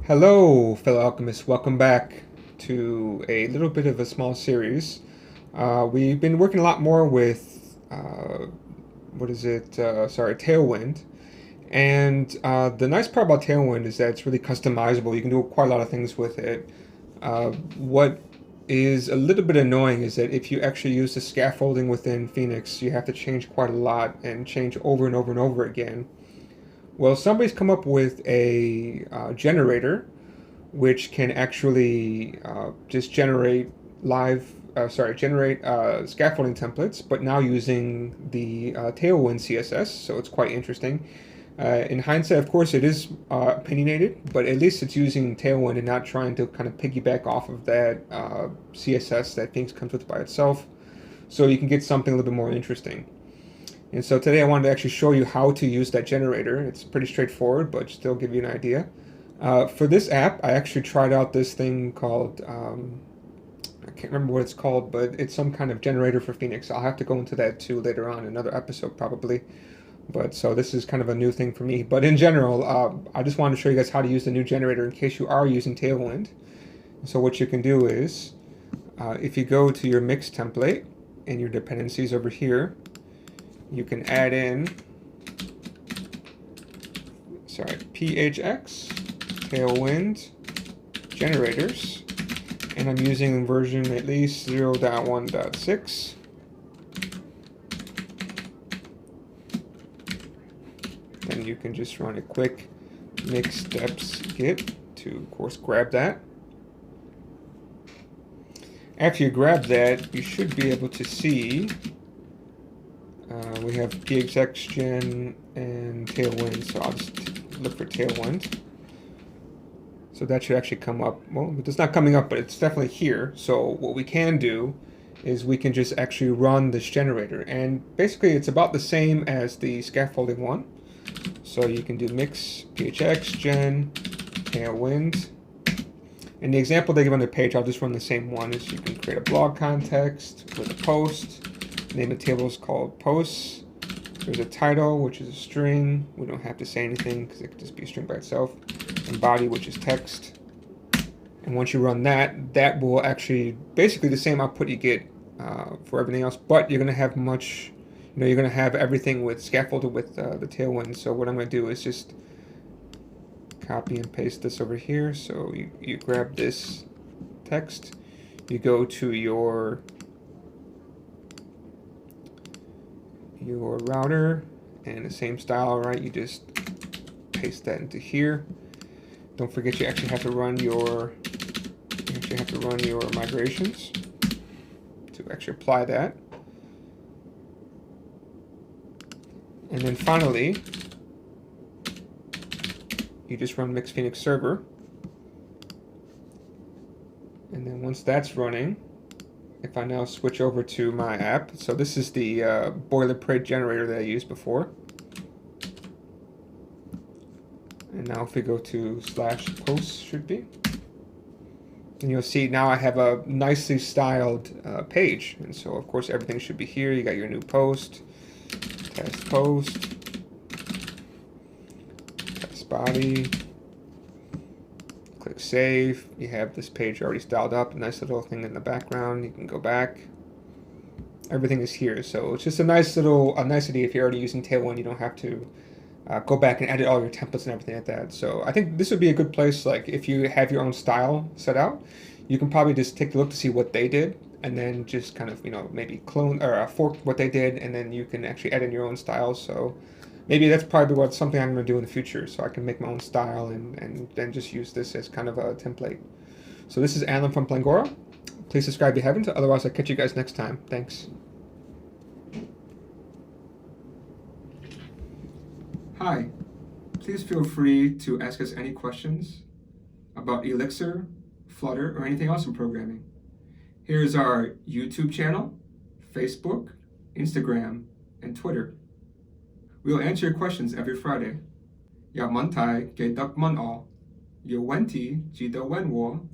Hello, fellow alchemists. Welcome back to a little bit of a small series. We've been working a lot more with, Tailwind. And the nice part about Tailwind is that it's really customizable. You can do quite a lot of things with it. What is a little bit annoying is that if you actually use the scaffolding within Phoenix, you have to change quite a lot and change over and over and over again. Well, somebody's come up with a generator which can actually just generate scaffolding templates, but now using the Tailwind CSS, so it's quite interesting. In hindsight, of course, it is opinionated, but at least it's using Tailwind and not trying to kind of piggyback off of that CSS that Phoenix comes with by itself, so you can get something a little bit more interesting. And so today I wanted to actually show you how to use that generator. It's pretty straightforward, but still give you an idea. For this app, I actually tried out this thing called, I can't remember what it's called, but it's some kind of generator for Phoenix. I'll have to go into that too later on in another episode probably. But so this is kind of a new thing for me. But in general, I just wanted to show you guys how to use the new generator in case you are using Tailwind. So what you can do is, if you go to your mix template and your dependencies over here, you can add in, PHX, Tailwind, generators, and I'm using version at least 0.1.6. Then you can just run a quick mix steps git to, of course, grab that. After you grab that, you should be able to see we have PHX gen and Tailwind, so I'll just look for Tailwind. So that should actually come up. Well, it's not coming up, but it's definitely here. So what we can do is we can just actually run this generator. And basically it's about the same as the scaffolding one. So you can do mix PHX gen Tailwind. And the example they give on the page, I'll just run the same one, is you can create a blog context with a post. Name of the table is called posts. There's a title, which is a string. We don't have to say anything because it could just be a string by itself. And body, which is text. And once you run that, that will actually basically the same output you get for everything else. But you're going to have you're going to have everything with scaffolded with the Tailwind. So what I'm going to do is just copy and paste this over here. So you grab this text, you go to your router, and the same style, right? You just paste that into here. Don't forget you actually have to run your migrations to actually apply that. And then finally, you just run mix Phoenix server. And then once that's running, if I now switch over to my app, so this is the boilerplate generator that I used before. And now if we go to /posts, should be, and you'll see now I have a nicely styled page. And so of course everything should be here. You got your new post, test post, test body, click save. You have this page already styled up, a nice little thing in the background. You can go back. Everything is here, so it's just a nicety. If you're already using Tailwind, you don't have to go back and edit all your templates and everything like that. So I think this would be a good place. Like if you have your own style set out, you can probably just take a look to see what they did, and then just kind of maybe clone or fork what they did, and then you can actually add in your own style. So maybe that's probably something I'm going to do in the future, so I can make my own style and then just use this as kind of a template. So this is Alan from Plangora. Please subscribe if you haven't, otherwise I'll catch you guys next time. Thanks. Hi, please feel free to ask us any questions about Elixir, Flutter, or anything else in programming. Here's our YouTube channel, Facebook, Instagram, and Twitter. We'll answer your questions every Friday. Ya mantai ke dak man all. Yo wenti ji da wen wo